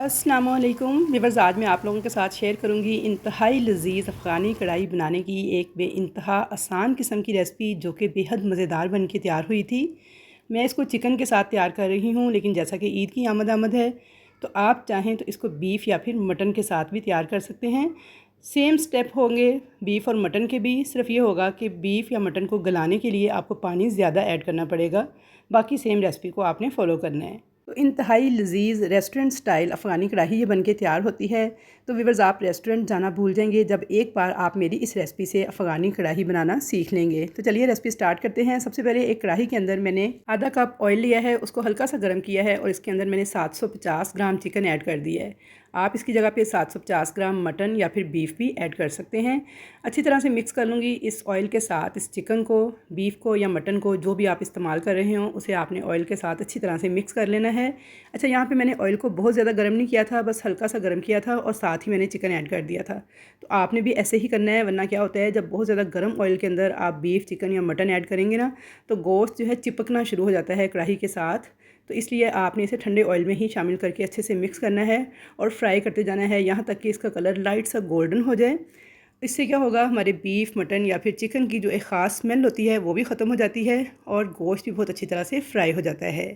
अस्सलामुअलैकुम व्यूअर्स, आज मैं आप लोगों के साथ शेयर करूंगी इंतहाई लजीज़ अफ़गानी कढ़ाई बनाने की एक बेइंतहा आसान किस्म की रेसिपी जो कि बेहद मज़ेदार बन के तैयार हुई थी। मैं इसको चिकन के साथ तैयार कर रही हूं, लेकिन जैसा कि ईद की आमद है तो आप चाहें तो इसको बीफ या फिर मटन के साथ भी तैयार कर सकते हैं। सेम स्टेप होंगे बीफ और मटन के भी, सिर्फ ये होगा कि बीफ या मटन को गलाने के लिए आपको पानी ज़्यादा ऐड करना पड़ेगा। बाकी सेम रेसिपी को आपने फ़ॉलो करना है। तो इंतहाई लजीज़ रेस्टोरेंट स्टाइल अफ़गानी कढ़ाई ये बन के तैयार होती है। तो व्यूअर्स, आप रेस्टोरेंट जाना भूल जाएंगे जब एक बार आप मेरी इस रेसिपी से अफ़गानी कढ़ाई बनाना सीख लेंगे। तो चलिए रेसिपी स्टार्ट करते हैं। सबसे पहले एक कढ़ाई के अंदर मैंने आधा कप ऑयल लिया है, उसको हल्का सा गर्म किया है और इसके अंदर मैंने 750 ग्राम चिकन ऐड कर दिया है। आप इसकी जगह पे 750 ग्राम मटन या फिर बीफ भी ऐड कर सकते हैं। अच्छी तरह से मिक्स कर लूँगी इस ऑयल के साथ। इस चिकन को, बीफ को या मटन को, जो भी आप इस्तेमाल कर रहे हो उसे आपने ऑयल के साथ अच्छी तरह से मिक्स कर लेना है। अच्छा, यहाँ पे मैंने ऑयल को बहुत ज़्यादा गर्म नहीं किया था, बस हल्का सा गर्म किया था और साथ ही मैंने चिकन ऐड कर दिया था। तो आपने भी ऐसे ही करना है, वरना क्या होता है जब बहुत ज़्यादा गर्म ऑयल के अंदर आप बीफ, चिकन या मटन ऐड करेंगे ना, तो गोश्त जो है चिपकना शुरू हो जाता है कढ़ाई के साथ। तो इसलिए आपने इसे ठंडे ऑयल में ही शामिल करके अच्छे से मिक्स करना है और फ्राई करते जाना है यहाँ तक कि इसका कलर लाइट सा गोल्डन हो जाए। इससे क्या होगा, हमारे बीफ, मटन या फिर चिकन की जो एक ख़ास स्मेल होती है वो भी ख़त्म हो जाती है और गोश्त भी बहुत अच्छी तरह से फ्राई हो जाता है।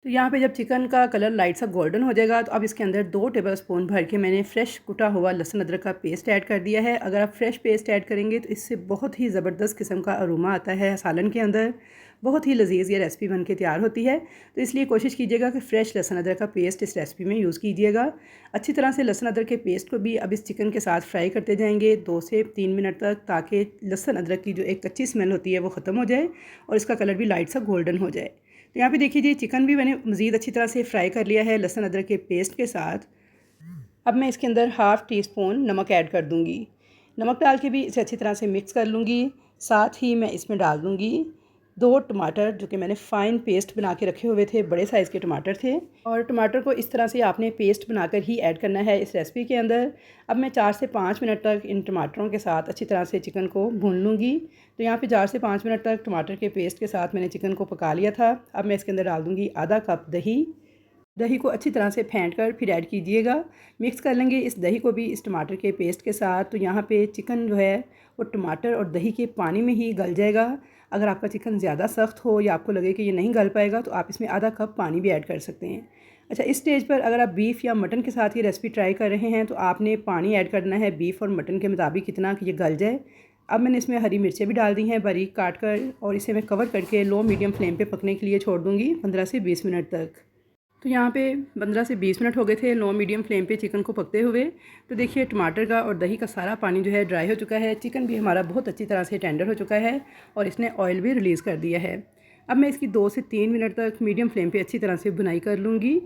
तो यहाँ पे जब चिकन का कलर लाइट सा गोल्डन हो जाएगा तो अब इसके अंदर 2 टेबलस्पून भर के मैंने फ्रेश कुटा हुआ लहसुन अदरक का पेस्ट ऐड कर दिया है। अगर आप फ्रेश पेस्ट ऐड करेंगे तो इससे बहुत ही ज़बरदस्त किस्म का अरोमा आता है सालन के अंदर। बहुत ही लजीज़ ये रेसिपी बन के तैयार होती है। तो इसलिए कोशिश कीजिएगा कि फ़्रेश लहसुन अदरक का पेस्ट इस रेसिपी में यूज़ कीजिएगा। अच्छी तरह से लहसुन अदरक के पेस्ट को भी अब इस चिकन के साथ फ्राई करते जाएंगे 2 से 3 मिनट तक, ताकि लहसुन अदरक की जो एक कच्ची स्मेल होती है वो ख़त्म हो जाए और इसका कलर भी लाइट सा गोल्डन हो जाए। तो यहाँ पे देखिए जी, चिकन भी मैंने मज़ीद अच्छी तरह से फ्राई कर लिया है लहसुन अदरक के पेस्ट के साथ। अब मैं इसके अंदर हाफ़ टी स्पून नमक ऐड कर दूँगी। नमक डाल के भी इसे अच्छी तरह से मिक्स कर लूँगी। साथ ही मैं इसमें डाल दूँगी 2 टमाटर, जो कि मैंने फ़ाइन पेस्ट बना के रखे हुए थे, बड़े साइज़ के टमाटर थे। और टमाटर को इस तरह से आपने पेस्ट बनाकर ही ऐड करना है इस रेसिपी के अंदर। अब मैं 4 से 5 मिनट तक इन टमाटरों के साथ अच्छी तरह से चिकन को भून लूँगी। तो यहाँ पे 4 से 5 मिनट तक टमाटर के पेस्ट के साथ मैंने चिकन को पका लिया था। अब मैं इसके अंदर डाल दूँगी आधा कप दही। दही को अच्छी तरह से फेंट कर फिर ऐड कीजिएगा। मिक्स कर लेंगे इस दही को भी इस टमाटर के पेस्ट के साथ। तो यहाँ पे चिकन जो है वो टमाटर और दही के पानी में ही गल जाएगा। अगर आपका चिकन ज़्यादा सख्त हो या आपको लगे कि ये नहीं गल पाएगा तो आप इसमें आधा कप पानी भी ऐड कर सकते हैं। अच्छा, इस स्टेज पर अगर आप बीफ या मटन के साथ ये रेसिपी ट्राई कर रहे हैं तो आपने पानी ऐड करना है बीफ और मटन के मुताबिक कितना कि ये गल जाए। अब मैंने इसमें हरी मिर्चें भी डाल दी हैं बारीक काट कर, और इसे मैं कवर करके लो मीडियम फ्लेम पे पकने के लिए छोड़ दूँगी 15 से 20 मिनट तक। तो यहाँ पे 15 से 20 मिनट हो गए थे लो मीडियम फ्लेम पे चिकन को पकते हुए। तो देखिए टमाटर का और दही का सारा पानी जो है ड्राई हो चुका है। चिकन भी हमारा बहुत अच्छी तरह से टेंडर हो चुका है और इसने ऑयल भी रिलीज़ कर दिया है। अब मैं इसकी 2 से 3 मिनट तक मीडियम फ्लेम पे अच्छी तरह से भुनाई कर लूँगी।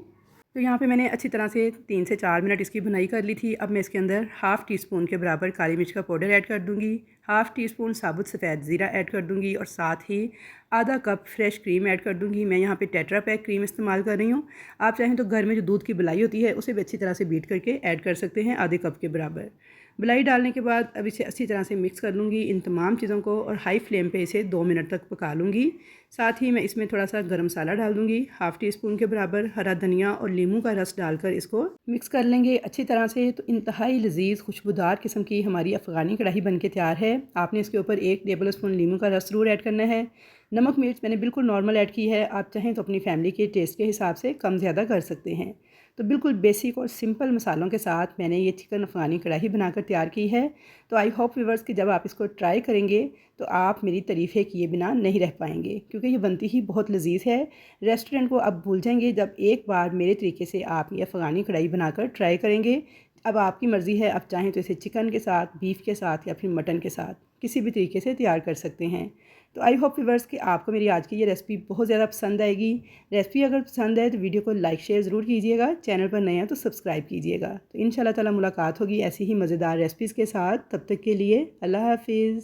तो यहाँ पे मैंने अच्छी तरह से 3 से 4 मिनट इसकी भुनाई कर ली थी। अब मैं इसके अंदर हाफ़ टी स्पून के बराबर काली मिर्च का पाउडर ऐड कर दूँगी, हाफ़ टी स्पून साबुत सफ़ेद ज़ीरा ऐड कर दूँगी और साथ ही आधा कप फ्रेश क्रीम ऐड कर दूँगी। मैं यहाँ पे टेट्रा पैक क्रीम इस्तेमाल कर रही हूँ। आप चाहें तो घर में जो दूध की मलाई होती है उसे भी अच्छी तरह से बीट करके ऐड कर सकते हैं आधे कप के बराबर। मलाई डालने के बाद अब इसे अच्छी तरह से मिक्स कर लूँगी इन तमाम चीज़ों को और हाई फ्लेम पे इसे 2 मिनट तक पका लूँगी। साथ ही मैं इसमें थोड़ा सा गरम मसाला डाल दूँगी, हाफ़ टी स्पून के बराबर हरा धनिया और नींबू का रस डालकर इसको मिक्स कर लेंगे अच्छी तरह से। तो इंतहाई लजीज़ खुशबूदार किस्म की हमारी अफ़गानी कढ़ाई बन के तैयार है। आपने इसके ऊपर 1 टेबल स्पून नींबू का रस ज़रूर ऐड करना है। नमक मिर्च मैंने बिल्कुल नॉर्मल ऐड की है, आप चाहें तो अपनी फैमिली के टेस्ट के हिसाब से कम ज़्यादा कर सकते हैं। तो बिल्कुल बेसिक और सिंपल मसालों के साथ मैंने ये चिकन अफ़गानी कढ़ाई बनाकर तैयार की है। तो आई होप व्यूअर्स कि जब आप इसको ट्राई करेंगे तो आप मेरी तारीफ़ें किए बिना नहीं रह पाएंगे, क्योंकि ये बनती ही बहुत लजीज़ है। रेस्टोरेंट को अब भूल जाएंगे जब एक बार मेरे तरीके से आप ये अफ़गानी कढ़ाई बनाकर ट्राई करेंगे। अब आपकी मर्ज़ी है, आप चाहें तो इसे चिकन के साथ, बीफ के साथ या फिर मटन के साथ किसी भी तरीके से तैयार कर सकते हैं। तो आई होप व्यूअर्स कि आपको मेरी आज की ये रेसिपी बहुत ज़्यादा पसंद आएगी। रेसिपी अगर पसंद है तो वीडियो को लाइक शेयर ज़रूर कीजिएगा, चैनल पर नए हैं तो सब्सक्राइब कीजिएगा। तो इंशाल्लाह ताला मुलाकात होगी ऐसी ही मज़ेदार रेसिपीज़ के साथ। तब तक के लिए अल्लाह हाफ़िज़।